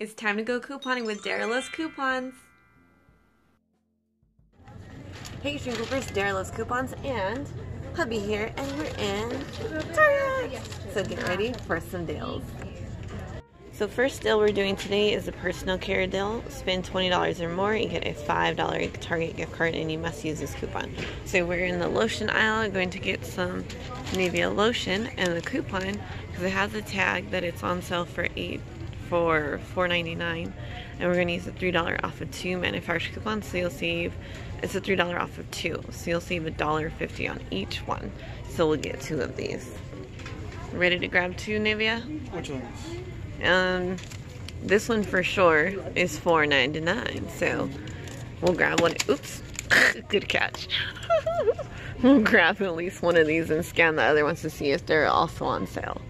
It's time to go couponing with Daryl's Coupons. Hey, Stream Clippers, Daryl's Coupons and hubby here, and we're in Target. So get ready for some deals. So first deal we're doing today is a personal care deal. Spend $20 or more, you get a $5 Target gift card, and you must use this coupon. So we're in the lotion aisle, going to get some Nivea lotion, and the coupon, because it has a tag that it's on sale for $4.99, and we're going to use a $3 off of 2 manufacturer coupons, so you'll save, it's a $3 off of 2, so you'll save $1.50 on each one. So we'll get 2 of these. Ready to grab 2, Nivea? Which ones? This one for sure is $4.99, so we'll grab one. Oops, good catch. We'll grab at least one of these and scan the other ones to see if they're also on sale.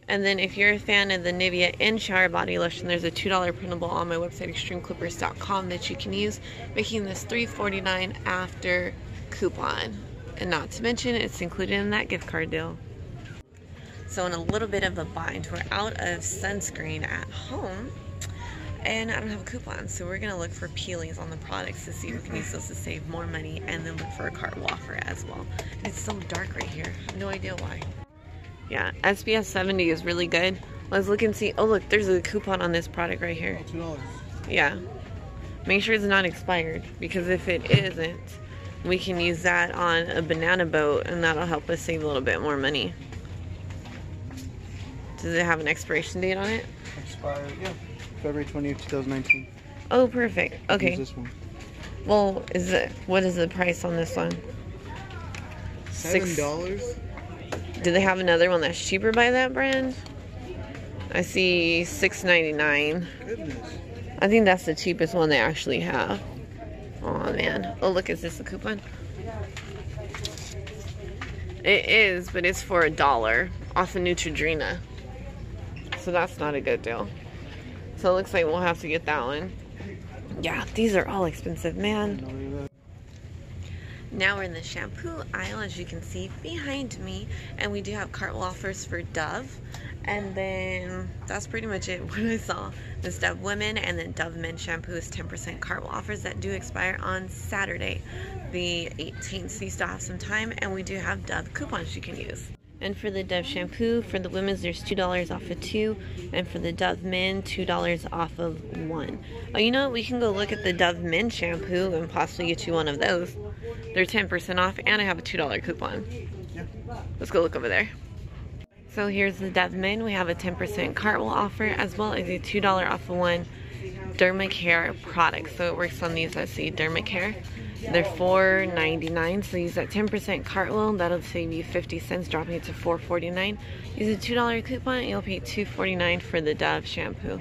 And then if you're a fan of the Nivea In Shower Body Lotion, there's a $2 printable on my website, extremeclippers.com, that you can use, making this $3.49 after coupon. And not to mention, it's included in that gift card deal. So in a little bit of a bind, we're out of sunscreen at home, and I don't have a coupon, so we're going to look for peelings on the products to see if we can use those to save more money, and then look for a Cartwheel offer as well. And it's so dark right here. I have no idea why. Yeah, SPF 70 is really good. Let's look and see. Oh look, there's a coupon on this product right here. $2. Yeah. Make sure it's not expired, because if it isn't, we can use that on a banana boat, and that'll help us save a little bit more money. Does it have an expiration date on it? Expired, yeah. February 20th, 2019. Oh, perfect. Okay. Use this one. Well, what is the price on this one? $7. Do they have another one that's cheaper by that brand? I see $6.99. Goodness. I think that's the cheapest one they actually have. Oh man. Oh look, is this a coupon? It is, but it's for $1 off of Neutrogena. So that's not a good deal. So it looks like we'll have to get that one. Yeah, these are all expensive, man. Now we're in the shampoo aisle, as you can see behind me, and we do have Cartwheel offers for Dove, and then that's pretty much it. What I saw, this Dove Women and then Dove Men shampoo is 10% Cartwheel offers that do expire on Saturday the 18th, so you still have some time, and we do have Dove coupons you can use. And for the Dove shampoo, for the women's, there's $2 off of 2, and for the Dove Men, $2 off of 1. Oh, you know what? We can go look at the Dove Men shampoo and possibly get you one of those. They're 10% off, and I have a $2 coupon. Yeah. Let's go look over there. So here's the Dove Men. We have a 10% Cartwheel offer, as well as a $2 off of 1 Dermacare product. So it works on these. Let's see, Dermacare. They're $4.99, so use that 10% Cartwheel. That'll save you 50 cents, dropping it to $4.49. Use a $2 coupon, and you'll pay $2.49 for the Dove shampoo.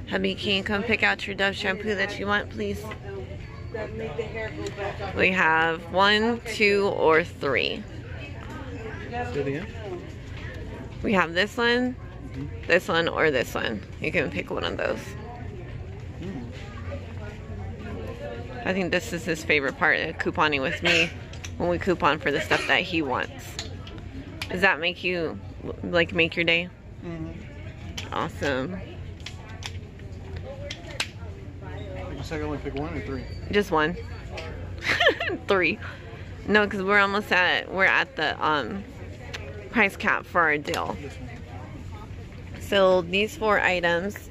Hubby, can you come pick out your Dove shampoo that you want, please? We have 1, 2, or 3. We have this one, this one, or this one. You can pick one of those. I think this is his favorite part of couponing with me, when we coupon for the stuff that he wants. Does that make you, like, make your day? Awesome. I guess I can only pick 1 or 3. Just 1. 3. No, because we're almost we're at the price cap for our deal. So these 4 items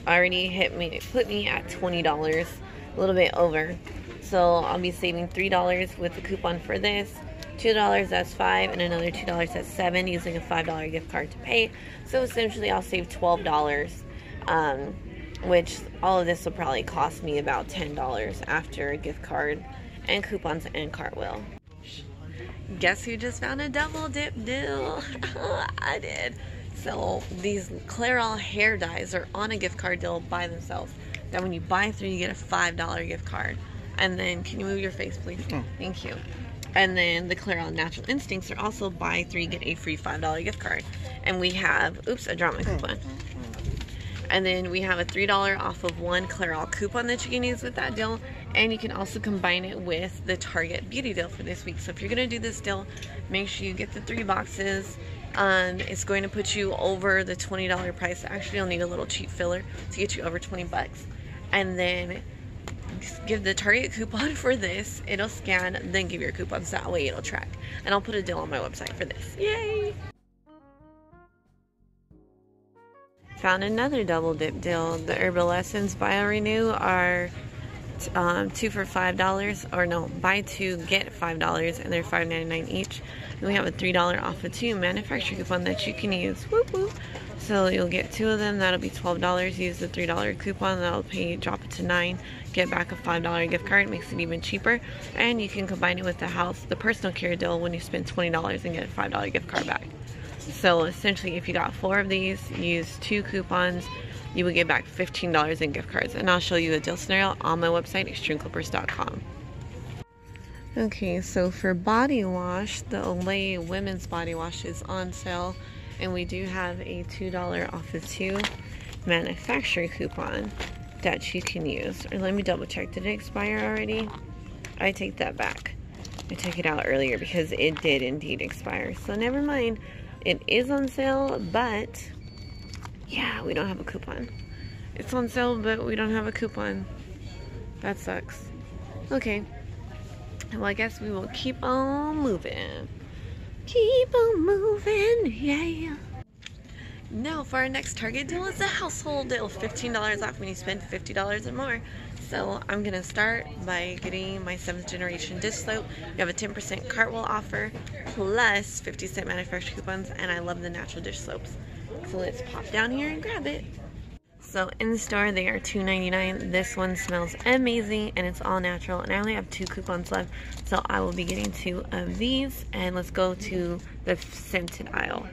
already put me at $20. A little bit over, so I'll be saving $3 with the coupon for this, $2 that's $5, and another $2 that's $7, using a $5 gift card to pay. So essentially I'll save $12, which all of this will probably cost me about $10 after a gift card and coupons and Cartwheel. Guess who just found a double dip deal? I did. So these Clairol hair dyes are on a gift card deal by themselves. That when you buy 3, you get a $5 gift card. And then, can you move your face, please? Thank you. And then the Clairol Natural Instincts are also buy 3, get a free $5 gift card. And we have, oops, I dropped my coupon. And then we have a $3 off of 1 Clairol coupon that you can use with that deal. And you can also combine it with the Target beauty deal for this week. So if you're going to do this deal, make sure you get the 3 boxes It's going to put you over the $20 price. Actually, you'll need a little cheap filler to get you over 20 bucks. And then give the Target coupon for this. It'll scan, then give your coupons. That way it'll track. And I'll put a deal on my website for this. Yay! Found another double dip deal. The Herbal Essence Bio Renew are 2 for $5, or no, buy 2 get $5, and they're $5.99 each. And we have a $3 off of 2 manufacturer coupon that you can use. Whoop whoop. So you'll get 2 of them. That'll be $12. Use the $3 coupon. That'll pay, drop it to $9. Get back a $5 gift card. Makes it even cheaper. And you can combine it with the personal care deal when you spend $20 and get a $5 gift card back. So essentially, if you got 4 of these, use 2 coupons, you will get back $15 in gift cards. And I'll show you a deal scenario on my website, extremeclippers.com. Okay, so for body wash, the Olay women's body wash is on sale. And we do have a $2 off of 2 manufacturer coupon that you can use. Or let me double check. Did it expire already? I take that back. I took it out earlier because it did indeed expire. So never mind. It is on sale, but yeah, we don't have a coupon. It's on sale, but we don't have a coupon. That sucks. Okay. Well, I guess we will keep on moving. Keep on moving, yeah. Now for our next Target deal is a household deal. $15 off when you spend $50 or more. So I'm going to start by getting my 7th generation dish soap. We have a 10% cartwheel offer plus 50-cent manufacturer coupons, and I love the natural dish soaps. So let's pop down here and grab it. So in the store they are $2.99. This one smells amazing and it's all natural, and I only have 2 coupons left, so I will be getting 2 of these. And let's go to the scented aisle.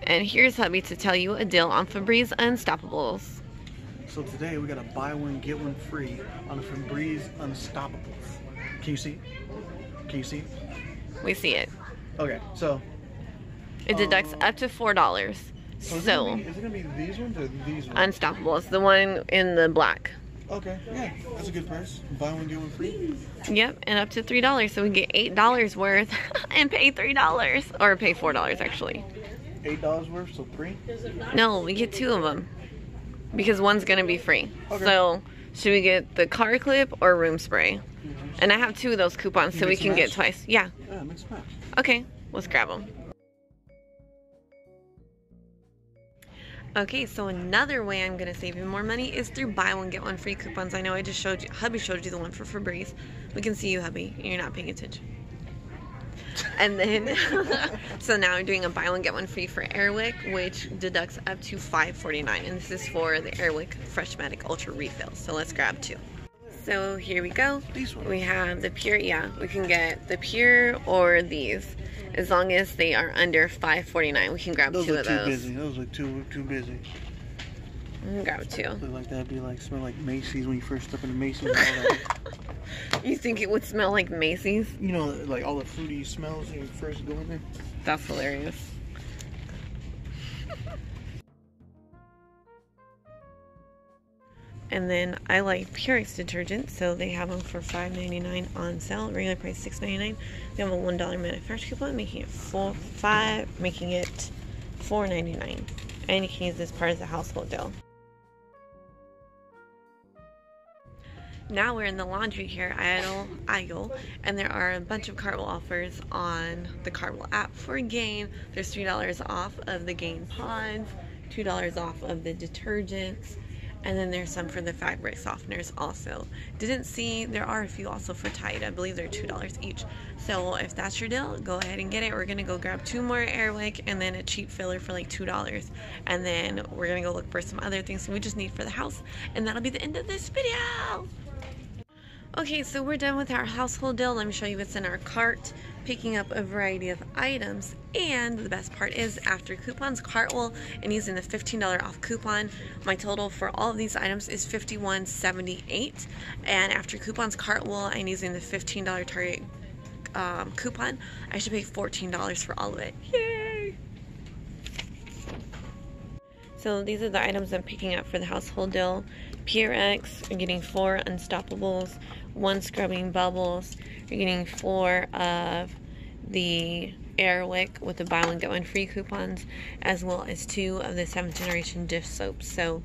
And here's hubby to tell you a deal on Febreze Unstoppables. So today we got a buy one get one free on the Febreze Unstoppables. Can you see? Can you see? We see it. Okay, so it deducts up to $4. So is it gonna be these ones or these ones? Unstoppables, the one in the black. Okay, yeah, that's a good price. Buy one get one free. Yep, and up to $3, so we get $8 worth and pay $3, or pay $4 actually. $8 worth, so 3? No, we get 2 of them because one's gonna be free. Okay. So should we get the car clip or room spray? And I have 2 of those coupons, so we can get twice. Yeah. Yeah, mix and match. Okay, let's grab them. Okay, so another way I'm going to save even more money is through buy one get one free coupons. I know I just showed you, hubby showed you the one for Febreze. We can see you, hubby. You're not paying attention. And then, so now I'm doing a buy one get one free for Airwick, which deducts up to $5.49. And this is for the Airwick Fresh Matic Ultra Refill. So let's grab 2. So here we go. We have the pure, yeah, we can get the pure or these. As long as they are under $5.49, we can grab 2 of those. Those are too busy. Those look too busy. Grab 2. Look like that'd be like, smell like Macy's when you first step into Macy's and all that. You think it would smell like Macy's? You know, like all the fruity smells when you first go in there? That's hilarious. And then I like Purex detergent, so they have them for $5.99 on sale. Regular price $6.99. They have a $1 manufacturer coupon, making it $4.99. And you can use this part as a household deal. Now we're in the laundry care aisle, and there are a bunch of Cartwheel offers on the Cartwheel app for Gain. There's $3 off of the Gain pods, $2 off of the detergents, and then there's some for the fabric softeners also. Didn't see, there are a few also for Tide. I believe they're $2 each. So if that's your deal, go ahead and get it. We're gonna go grab 2 more Airwick and then a cheap filler for like $2. And then we're gonna go look for some other things we just need for the house. And that'll be the end of this video. Okay, so we're done with our household deal. Let me show you what's in our cart. Picking up a variety of items, and the best part is after coupons, Cartwheel, and using the $15 off coupon, my total for all of these items is $51.78. And after coupons, Cartwheel, and using the $15 Target coupon, I should pay $14 for all of it. Yay! So these are the items I'm picking up for the household deal. Purex, you're getting 4 Unstoppables, 1 scrubbing bubbles. You're getting 4 of the Air Wick with the buy one get one free coupons, as well as 2 of the 7th generation dish soaps. So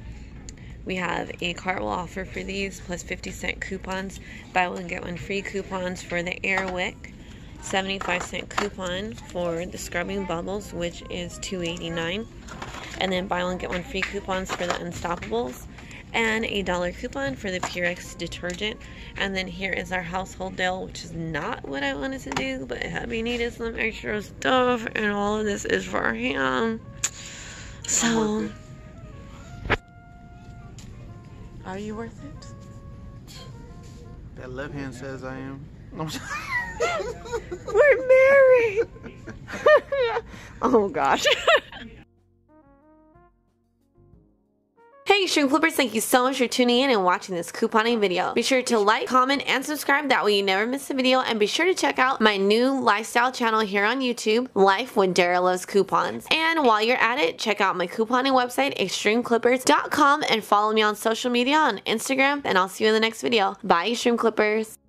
we have a Clairol offer for these, plus 50-cent coupons, buy one get one free coupons for the Air Wick, 75-cent coupon for the scrubbing bubbles, which is $2.89, and then buy one get one free coupons for the Unstoppables, and a $1 coupon for the Purex detergent. And then here is our household deal, which is not what I wanted to do, but hubby needed some extra stuff, and all of this is for him. So, are you worth it? That left hand says I am. We're married. Oh gosh. Hey Stream Clippers, thank you so much for tuning in and watching this couponing video. Be sure to like, comment, and subscribe, that way you never miss a video, and be sure to check out my new lifestyle channel here on YouTube, Life with Dara Loves Coupons. And while you're at it, check out my couponing website, extremeclippers.com, and follow me on social media on Instagram, and I'll see you in the next video. Bye, Stream Clippers.